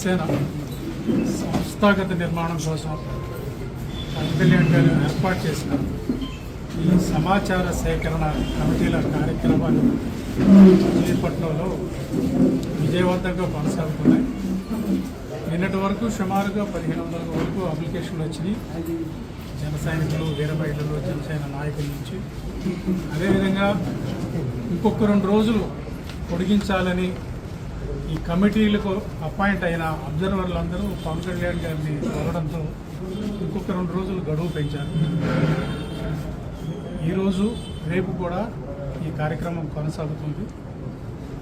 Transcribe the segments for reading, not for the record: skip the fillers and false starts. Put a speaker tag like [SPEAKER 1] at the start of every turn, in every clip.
[SPEAKER 1] జనసేన సంస్థాగత నిర్మాణం కోసం పవన్ కళ్యాణ్ గారు ఏర్పాటు చేసిన ఈ సమాచార సేకరణ కమిటీల కార్యక్రమాలు విజయపట్నంలో విజయవంతంగా కొనసాగుతున్నాయి. నిన్నటి వరకు సుమారుగా 1500 వరకు అప్లికేషన్లు వచ్చినాయి. జన సైనికులు, వీర మహిళలు, జనసేన నాయకుల నుంచి. అదేవిధంగా ఇంకొక 2 రోజులు పొడిగించాలని ఈ కమిటీలకు అపాయింట్ అయిన అబ్జర్వర్లందరూ పవన్ కళ్యాణ్ గారిని కోరడంతో ఇంకొక 2 రోజులు గడువు పెంచారు. ఈరోజు రేపు కూడా ఈ కార్యక్రమం కొనసాగుతుంది.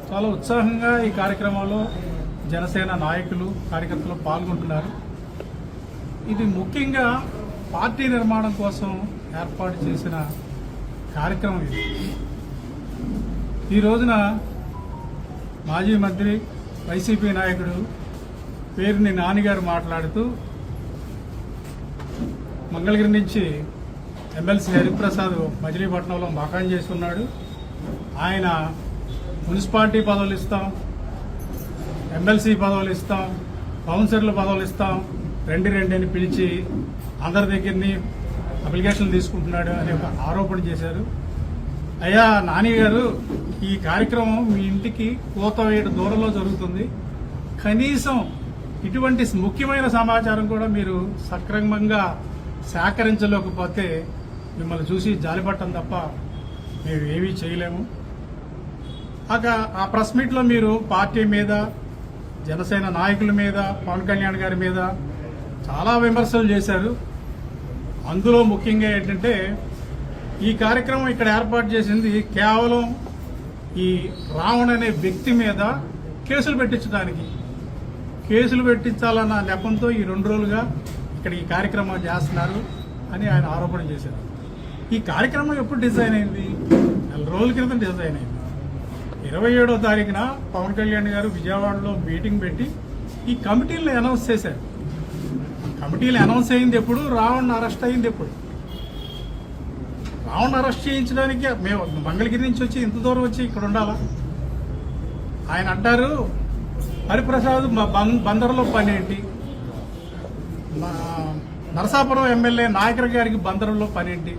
[SPEAKER 1] చాలా ఉత్సాహంగా ఈ కార్యక్రమంలో జనసేన నాయకులు, కార్యకర్తలు పాల్గొంటున్నారు. ఇది ముఖ్యంగా పార్టీ నిర్మాణం కోసం ఏర్పాటు చేసిన కార్యక్రమం ఇది. ఈ రోజున మాజీ మంత్రి, వైసీపీ నాయకుడు పేరుని నానిగారు మాట్లాడుతూ మంగళగిరి నుంచి ఎమ్మెల్సీ హరిప్రసాద్ మచిలీపట్నంలో మకాన్ చేస్తున్నాడు. ఆయన మున్సిపాలిటీ పదవులు ఇస్తాం, ఎమ్మెల్సీ పదవులు ఇస్తాం, కౌన్సిలర్ల పదవులు ఇస్తాం, రెండు అని పిలిచి అందరి దగ్గరని అప్లికేషన్లు తీసుకుంటున్నాడు అనే ఒక ఆరోపణ చేశారు. అయ్యా నాని గారు, ఈ కార్యక్రమం మీ ఇంటికి కోత వేయడం దూరంలో జరుగుతుంది. కనీసం ఇటువంటి ముఖ్యమైన సమాచారం కూడా మీరు సక్రమంగా సేకరించలేకపోతే మిమ్మల్ని చూసి జాలిపట్టం తప్ప మేము ఏమీ చేయలేము. ఆ ప్రెస్ మీట్లో మీరు పార్టీ మీద, జనసేన నాయకుల మీద, పవన్ కళ్యాణ్ గారి మీద చాలా విమర్శలు చేశారు. అందులో ముఖ్యంగా ఏంటంటే ఈ కార్యక్రమం ఇక్కడ ఏర్పాటు చేసింది కేవలం ఈ రావణ్ అనే వ్యక్తి మీద కేసులు పెట్టించడానికి. కేసులు పెట్టించాలన్న నెపంతో ఈ 2 రోజులుగా ఇక్కడ ఈ కార్యక్రమం చేస్తున్నారు అని ఆయన ఆరోపణ చేశారు. ఈ కార్యక్రమం ఎప్పుడు డిజైన్ అయింది? 4 రోజుల క్రితం డిజైన్ అయింది. 27వ తారీఖున పవన్ కళ్యాణ్ గారు విజయవాడలో మీటింగ్ పెట్టి ఈ కమిటీలను అనౌన్స్ చేశారు. కమిటీలు అనౌన్స్ అయింది ఎప్పుడు? రావణ్ అరెస్ట్ అయింది ఎప్పుడు? రావణ్ అరెస్ట్ చేయించడానికి మేము మంగళగిరి నుంచి వచ్చి ఇంత దూరం వచ్చి ఇక్కడ ఉండాలా? ఆయన అంటారు హరిప్రసాద్ బందర్లో పని ఏంటి, నరసాపురం ఎమ్మెల్యే నాయకర్ గారికి బందర్లో పని ఏంటి?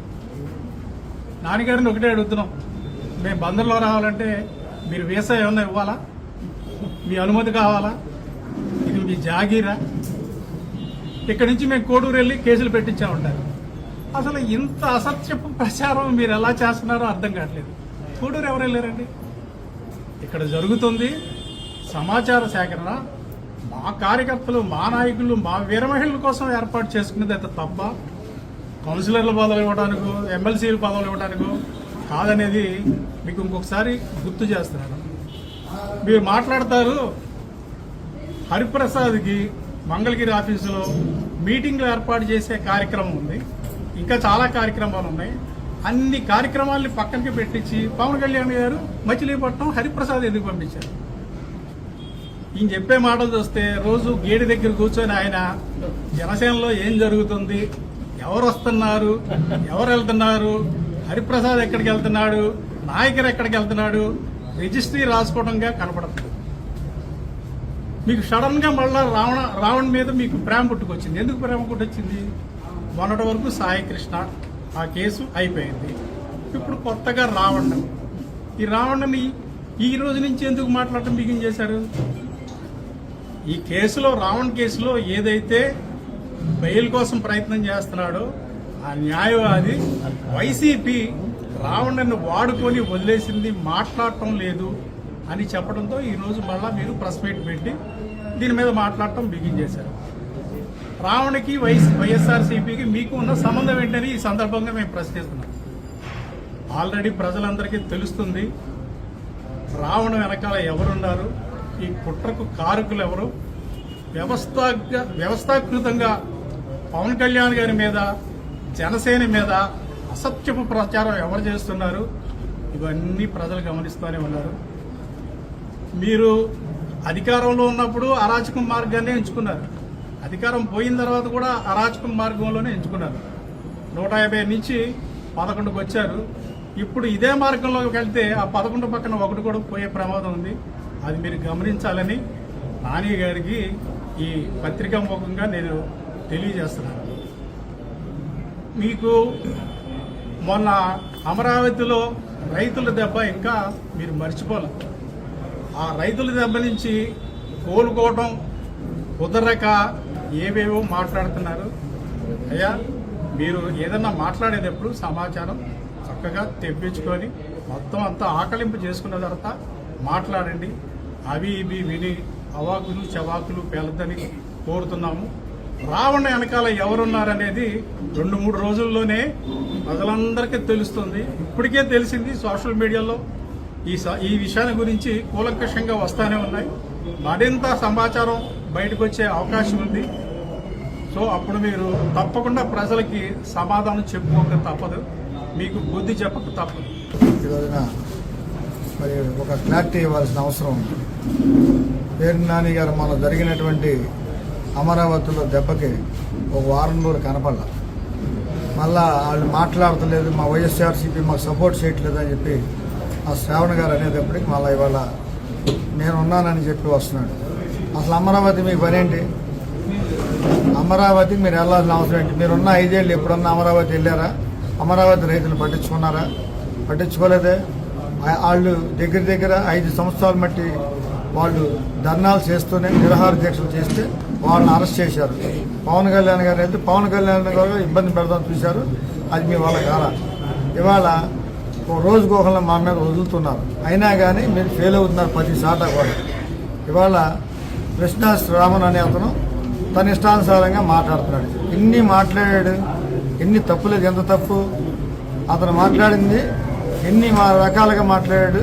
[SPEAKER 1] నాన్నగారిని ఒకటే అడుగుతున్నాం, మేము బందర్లో రావాలంటే మీరు వీసా ఏమన్నా ఇవ్వాలా? మీ అనుమతి కావాలా? ఇది మీ జాగీరా? ఇక్కడి నుంచి మేము కోడూరు వెళ్ళి కేసులు పెట్టించామంటారు. అసలు ఇంత అసత్యపు ప్రచారం మీరు ఎలా చేస్తున్నారో అర్థం కావట్లేదు. కోడూరు ఎవరు వెళ్ళారండి? ఇక్కడ జరుగుతుంది సమాచార సేకరణ. మా కార్యకర్తలు, మా నాయకులు, మా వీర మహిళల కోసం ఏర్పాటు చేసుకునేది అయితే తప్ప కౌన్సిలర్ల పదవులు ఇవ్వడానికో, ఎమ్మెల్సీల పదవులు ఇవ్వడానికో కాదనేది మీకు ఇంకొకసారి గుర్తు చేస్తున్నాను. మీరు మాట్లాడతారు హరిప్రసాద్కి మంగళగిరి ఆఫీసులో మీటింగ్లు ఏర్పాటు చేసే కార్యక్రమం ఉంది, ఇంకా చాలా కార్యక్రమాలు ఉన్నాయి. అన్ని కార్యక్రమాలని పక్కనకి పెట్టించి పవన్ కళ్యాణ్ గారు మచిలీపట్నం హరిప్రసాద్ ఎందుకు పంపించారు? ఈయన చెప్పే మాటలు చూస్తే రోజు గేడి దగ్గర కూర్చొని ఆయన జనసేనలో ఏం జరుగుతుంది, ఎవరు వస్తున్నారు, ఎవరు వెళ్తున్నారు, హరిప్రసాద్ ఎక్కడికి వెళ్తున్నాడు, నాయకర్ ఎక్కడికి వెళ్తున్నాడు, రిజిస్ట్రీ రాసుకోవడంగా కనపడుతుంది. మీకు సడన్ గా మళ్ళా రావణ్ మీద మీకు ప్రేమ పుట్టుకొచ్చింది. ఎందుకు ప్రేమ పుట్టొచ్చింది? మొన్నటి వరకు సాయి కృష్ణ, ఆ కేసు అయిపోయింది. ఇప్పుడు కొత్తగా రావణ్. ఈ రావణ్ని ఈ రోజు నుంచి ఎందుకు మాట్లాడటం బిగిన్ చేశారు? ఈ కేసులో, రావణ్ కేసులో ఏదైతే బెయిల్ కోసం ప్రయత్నం చేస్తున్నాడో ఆ న్యాయవాది వైసీపీ రావణ్ని వాడుకొని వదిలేసింది, మాట్లాడటం లేదు అని చెప్పడంతో ఈరోజు మళ్ళా మీరు ప్రెస్ మీట్ పెట్టి దీని మీద మాట్లాడటం బిగిన్ చేశారు. రావణ్కి వైఎస్ఆర్సీపీకి మీకు ఉన్న సంబంధం ఏంటని ఈ సందర్భంగా మేము ప్రశ్నిస్తున్నాం. ఆల్రెడీ ప్రజలందరికీ తెలుస్తుంది రావణ్ వెనకాల ఎవరున్నారు, ఈ కుట్రకు కారకులు ఎవరు. వ్యవస్థాకృతంగా పవన్ కళ్యాణ్ గారి మీద, జనసేన మీద అసత్యపు ప్రచారం ఎవరు చేస్తున్నారు, ఇవన్నీ ప్రజలు గమనిస్తూనే ఉన్నారు. మీరు అధికారంలో ఉన్నప్పుడు అరాచకం మార్గాన్ని ఎంచుకున్నారు, అధికారం పోయిన తర్వాత కూడా అరాచకం మార్గంలోనే ఎంచుకున్నారు. 150 నుంచి 11కు వచ్చారు. ఇప్పుడు ఇదే మార్గంలోకి వెళ్తే ఆ 11 పక్కన 1 కూడా పోయే ప్రమాదం ఉంది. అది మీరు గమనించాలని నాని గారికి ఈ పత్రికా ముఖంగా నేను తెలియజేస్తున్నాను. మీకు మొన్న అమరావతిలో రైతుల దెబ్బ ఇంకా మీరు మర్చిపోలేదు. ఆ రైతుల దెబ్బ నుంచి కోలుకోవటం కుదరక ఏవేవో మాట్లాడుతున్నారు. అయ్యా, మీరు ఏదన్నా మాట్లాడేటప్పుడు సమాచారం చక్కగా తెప్పించుకొని మొత్తం అంతా ఆకలింపు చేసుకున్న తర్వాత మాట్లాడండి. అవి ఇవి విని అవాకులు చవాకులు పేలద్దని కోరుతున్నాము. రావణ వెనకాల ఎవరున్నారనేది 2-3 రోజుల్లోనే ప్రజలందరికీ తెలుస్తుంది. ఇప్పటికే తెలిసింది. సోషల్ మీడియాలో ఈ విషయాన్ని గురించి కూలంకషంగా వస్తూనే ఉన్నాయి. మరింత సమాచారం బయటకు వచ్చే అవకాశం ఉంది. సో అప్పుడు మీరు తప్పకుండా ప్రజలకి సమాధానం చెప్పుకోక తప్పదు, మీకు బుద్ధి చెప్పక తప్పదు.
[SPEAKER 2] ఈ రోజున మరి ఒక క్లారిటీ ఇవ్వాల్సిన అవసరం ఉంది. పేర్ని నాని గారు మన జరిగినటువంటి అమరావతిలో దెబ్బకి ఒక వారం రోజులు కనపడాల. మళ్ళా వాళ్ళు మాట్లాడతలేదు, మా వైఎస్ఆర్సీపీ మాకు సపోర్ట్ చేయట్లేదు అని చెప్పి ఆ శ్రావణ్ గారు అనేటప్పటికి మళ్ళీ ఇవాళ నేనున్నానని చెప్పి వస్తున్నాడు. అసలు అమరావతి మీకు పనేంటి? అమరావతికి మీరు వెళ్ళాల్సిన అవసరం ఏంటి? మీరున్న 5 ఏళ్ళు ఎప్పుడన్నా అమరావతి వెళ్ళారా? అమరావతి రైతులు పట్టించుకున్నారా? పట్టించుకోలేదే. వాళ్ళు దగ్గర 5 సంవత్సరాలు బట్టి వాళ్ళు ధర్నాలు చేస్తూనే నిరాహార దీక్షలు చేస్తే వాళ్ళని అరెస్ట్ చేశారు. పవన్ కళ్యాణ్ గారు అయితే పవన్ కళ్యాణ్ గారు ఇబ్బంది పెడదామని చూశారు. అది మీ వాళ్ళ కాల. ఇవాళ రోజుకు ఒకళ్ళ మా మీద వదులుతున్నారు. అయినా కానీ మీరు ఫెయిల్ అవుతున్నారు ప్రతి సాట కూడా. ఇవాళ కృష్ణా శ్రావణ్ అనే అతను తన ఇష్టానుసారంగా మాట్లాడుతున్నాడు. ఎన్ని మాట్లాడాడు, ఎన్ని తప్పులేదు. ఎంత తప్పు అతను మాట్లాడింది, ఎన్ని రకాలుగా మాట్లాడాడు.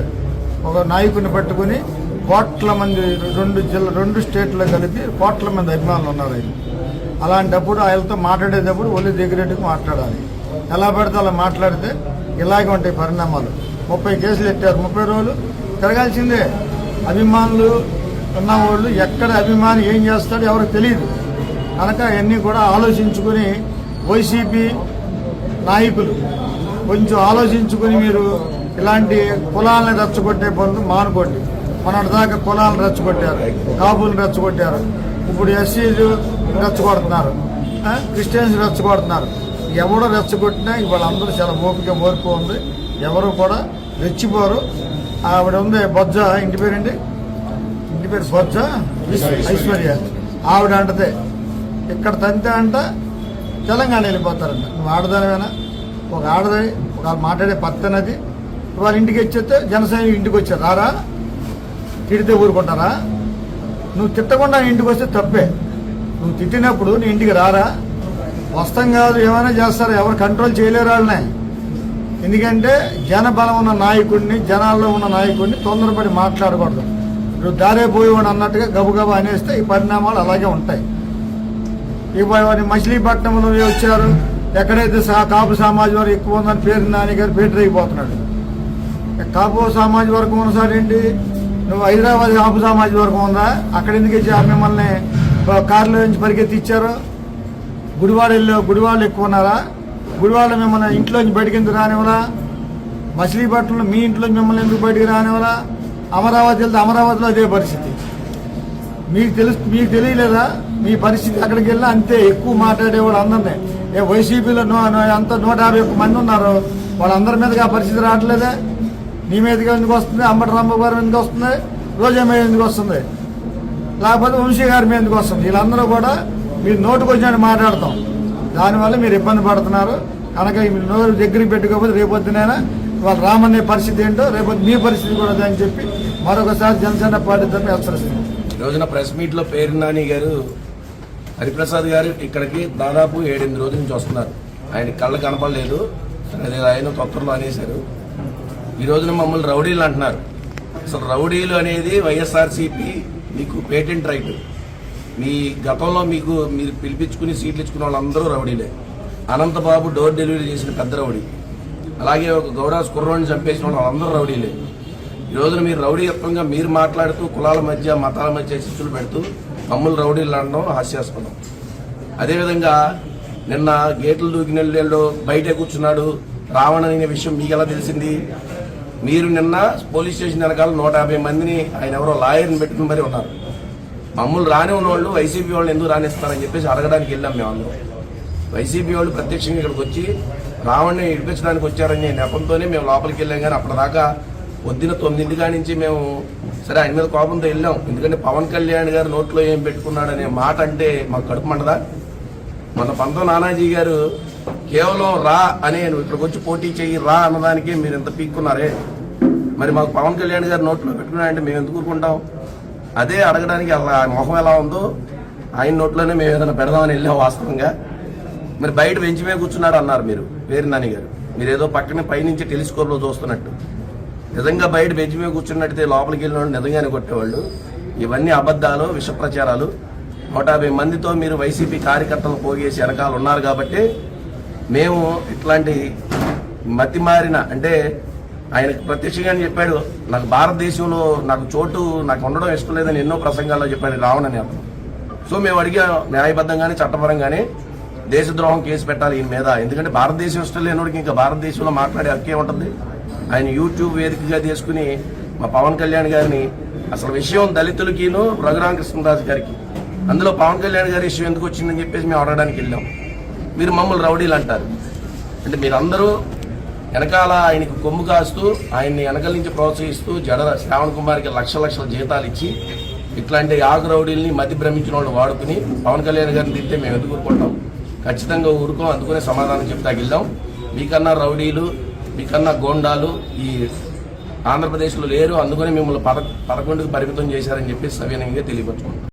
[SPEAKER 2] ఒక నాయకుడిని పట్టుకుని కోట్ల మంది 2 స్టేట్లో కలిపి కోట్ల మంది అభిమానులు ఉన్నారు ఆయన. అలాంటప్పుడు ఆయనతో మాట్లాడేటప్పుడు ఒళ్ళు దగ్గరెట్టుకు మాట్లాడాలి. ఎలా పడితే అలా మాట్లాడితే ఇలాగే ఉంటాయి పరిణామాలు. 30 కేసులు ఎట్టారు. 30 రోజులు తిరగాల్సిందే. అభిమానులు ఉన్నవాళ్ళు ఎక్కడ అభిమాని ఏం చేస్తాడో ఎవరికి తెలియదు. కనుక అవన్నీ కూడా ఆలోచించుకుని వైసీపీ నాయకులు కొంచెం ఆలోచించుకుని మీరు ఇలాంటి కులాలను రెచ్చగొట్టే పనులు మానుకోండి. మొన్నటిదాకా కులాలను రెచ్చగొట్టారు, కాపులను రెచ్చగొట్టారు, ఇప్పుడు ఎస్సీలు రెచ్చగొడుతున్నారు, క్రిస్టియన్స్ రెచ్చగొడుతున్నారు. ఎవడో రెచ్చగొట్టినా వాళ్ళందరూ చాలా ఓర్పు ఉంది. ఎవరు కూడా రెచ్చిపోరు. ఆవిడ ఉంది బొజ్జ, ఇంటి పేరు బొజ్జ ఐశ్వర్య. ఆవిడ అంటదే ఇక్కడ తంతే అంట తెలంగాణ వెళ్ళిపోతారంట. నువ్వు ఆడదానివేనా? ఒక ఆడదాని ఒక మాట్లాడే పత్తనది వాళ్ళ ఇంటికి వచ్చేస్తే జనసైనికులు ఇంటికి వచ్చారు. రారా? తిడితే ఊరుకుంటారా? నువ్వు తిట్టకుండా ఇంటికి వస్తే తప్పే. నువ్వు తిట్టినప్పుడు నీ ఇంటికి రారా? వస్తాం కాదు, ఏమైనా చేస్తారు. ఎవరు కంట్రోల్ చేయలేరు వాళ్ళని. ఎందుకంటే జనబలం ఉన్న నాయకుడిని, జనాల్లో ఉన్న నాయకుడిని తొందరపడి మాట్లాడకూడదు. ఇప్పుడు దారే పోయేవాడు అన్నట్టుగా గబగబా అనేస్తే ఈ పరిణామాలు అలాగే ఉంటాయి. ఇప్పుడు మచిలీపట్నంలో వచ్చారు. ఎక్కడైతే కాపు సామాజిక వర్గం ఎక్కువ ఉందని పేరు నాని గారు పేటరైపోతున్నాడు. కాపు సామాజిక వర్గం ఉన్నసారి ఏంటి? నువ్వు హైదరాబాద్ కాపు సామాజిక వర్గం ఉందా? అక్కడ ఎందుకు ఇచ్చారు? మిమ్మల్ని కారులో నుంచి పరిగెత్తి ఇచ్చారు. గుడివాళ్ళు ఎక్కువ ఉన్నారా? గుడివాళ్ళు మిమ్మల్ని ఇంట్లోంచి బయటికి ఎందుకు రానివ్వరా? మచిలీపట్నంలో మీ ఇంట్లో మిమ్మల్ని ఎందుకు బయటికి రానివ్వరా? అమరావతి వెళ్తే అమరావతిలో అదే పరిస్థితి. మీకు తెలియలేదా? మీ పరిస్థితి అక్కడికి వెళ్ళినా అంతే. ఎక్కువ మాట్లాడేవాడు అందరినీ వైసీపీలో అంత 151 మంది ఉన్నారు. వాళ్ళందరి మీదకి ఆ పరిస్థితి రావట్లేదే. నీ మీదగా ఎందుకు వస్తుంది? అంబటి రాంబాబు గారు ఎందుకు వస్తుంది? రోజా మీద ఎందుకు వస్తుంది? లేకపోతే వంశీ గారి మీద ఎందుకు వస్తుంది? వీళ్ళందరూ కూడా మీరు నోటుకు వచ్చినట్టు మాట్లాడతాం. దానివల్ల మీరు ఇబ్బంది పడుతున్నారు. కనుక మీరు నోరు దగ్గరికి పెట్టుకోకపోతే రేపొద్దునైనా వాళ్ళ రామన్నే పరిస్థితి ఏంటో రేపొద్దు మీ పరిస్థితి కూడా అని చెప్పి మరొకసారి జనసేన పార్టీ తరఫున హెచ్చరిస్తున్నాం.
[SPEAKER 3] ఈ రోజున ప్రెస్ మీట్ లో పేరు నాని గారు, హరిప్రసాద్ గారు ఇక్కడికి దాదాపు 7-8 రోజుల నుంచి వస్తున్నారు. ఆయన కళ్ళు కనపడలేదు, అదే ఆయన తొత్తరలో అనేశారు. ఈ రోజున మమ్మల్ని రౌడీలు అంటున్నారు. అసలు రౌడీలు అనేది వైఎస్ఆర్సీపీ మీకు పేటెంట్ రైట్. మీ గతంలో మీరు పిలిపించుకుని సీట్లు ఇచ్చుకున్న వాళ్ళందరూ రౌడీలే. అనంతబాబు డోర్ డెలివరీ చేసిన పెద్ద రౌడీ, అలాగే ఒక గౌరాజ్ కుర్రోని చంపేసిన వాళ్ళందరూ రౌడీలే. ఈ రోజున మీరు రౌడీయుక్తంగా మీరు మాట్లాడుతూ కులాల మధ్య మతాల మధ్య చిచ్చులు పెడుతూ మమ్మల్ని రౌడీలు అనడం హాస్యాస్పదం. అదేవిధంగా నిన్న గేట్లు దూకినెళ్ళలో బయటే కూర్చున్నాడు రావణ అనే విషయం మీకు ఎలా తెలిసింది? మీరు నిన్న పోలీస్ స్టేషన్ వెనకాల 150 మందిని ఆయన ఎవరో లాయర్ని పెట్టుకుని మరీ ఉన్నారు. మమ్మల్ని రానివ్వని వాళ్ళు వైసీపీ వాళ్ళు ఎందుకు రానిస్తారని చెప్పేసి అడగడానికి వెళ్ళాం మేము అందరం. వైసీపీ వాళ్ళు ప్రత్యక్షంగా ఇక్కడికి వచ్చి రావణ్ణి ఇడిపించడానికి వచ్చారని నెపంతోనే మేము లోపలికి వెళ్ళాం. కానీ అప్పటిదాకా పొద్దున 9 కాడి నుంచి మేము సరే ఆయన మీద కోపంతో వెళ్ళాం. ఎందుకంటే పవన్ కళ్యాణ్ గారు నోట్లో ఏం పెట్టుకున్నాడనే మాట అంటే మాకు కడుపు మండదా. మన పంతం నానాజీ గారు కేవలం రా అనే నువ్వు ఇక్కడికి వచ్చి పోటీ చేయి రా అన్నదానికే మీరు ఎంత పీక్కున్నారే. మరి మాకు పవన్ కళ్యాణ్ గారు నోట్లో పెట్టుకున్నాడంటే మేము ఎందుకు ఊరుకుంటాం? అదే అడగడానికి అలా మొహం ఎలా ఉందో ఆయన నోట్లోనే మేము ఏదైనా పెడదామని వెళ్ళాం వాస్తవంగా. మరి బయట బెంచ్ మీద కూర్చున్నాడు అన్నారు మీరు పేరు నాని గారు. మీరు ఏదో పక్కనే పైనుంచి టెలిస్కోప్లో చూస్తున్నట్టు. నిజంగా బయట బెంచ్ మీద కూర్చున్నట్టయితే లోపలికి వెళ్ళిన వాళ్ళు నిజంగానే కొట్టేవాళ్ళు. ఇవన్నీ అబద్ధాలు, విష ప్రచారాలు. 150 మందితో మీరు వైసీపీ కార్యకర్తలు పోగేసి వెనకాల ఉన్నారు కాబట్టి మేము ఇట్లాంటి మతిమారిన అంటే ఆయనకు ప్రత్యక్షంగానే చెప్పాడు నాకు భారతదేశంలో నాకు చోటు నాకు ఉండడం ఇష్టం లేదని ఎన్నో ప్రసంగాల్లో చెప్పాడు రావణని అతను. సో మేము అడిగా న్యాయబద్ధంగానే చట్టపరంగానే దేశద్రోహం కేసు పెట్టాలి ఈయన మీద. ఎందుకంటే భారతదేశం ఇష్టం లేనివాడికి ఇంకా భారతదేశంలో మాట్లాడే హక్కే ఉంటుంది. ఆయన యూట్యూబ్ వేదికగా తీసుకుని మా పవన్ కళ్యాణ్ గారిని అసలు విషయం దళితులకిను రఘురామకృష్ణరాజు గారికి అందులో పవన్ కళ్యాణ్ గారి విషయం ఎందుకు వచ్చిందని చెప్పేసి మేము అడగడానికి వెళ్ళాం. మీరు మమ్మల్ని రౌడీలు అంటారు. అంటే మీరందరూ వెనకాల ఆయనకి కొమ్ము కాస్తూ ఆయన్ని వెనకాల నుంచి ప్రోత్సహిస్తూ జడ శ్రావణ్ కుమార్కి లక్షల జీతాలు ఇచ్చి ఇట్లాంటి ఆకు రౌడీల్ని మతి భ్రమించిన వాళ్ళు వాడుకుని పవన్ కళ్యాణ్ గారిని తింటే మేము ఎందుకు ఊరుకుంటాం? ఖచ్చితంగా ఊరుకోం. అందుకునే సమాధానం చెప్తా వెళ్ళాం. మీకన్నా రౌడీలు మీకన్నా గోండాలు ఈ ఆంధ్రప్రదేశ్లో లేరు. అందుకని మిమ్మల్ని 11కి పరిమితం చేశారని చెప్పి సవినయంగా తెలియపరుచుకుంటాం.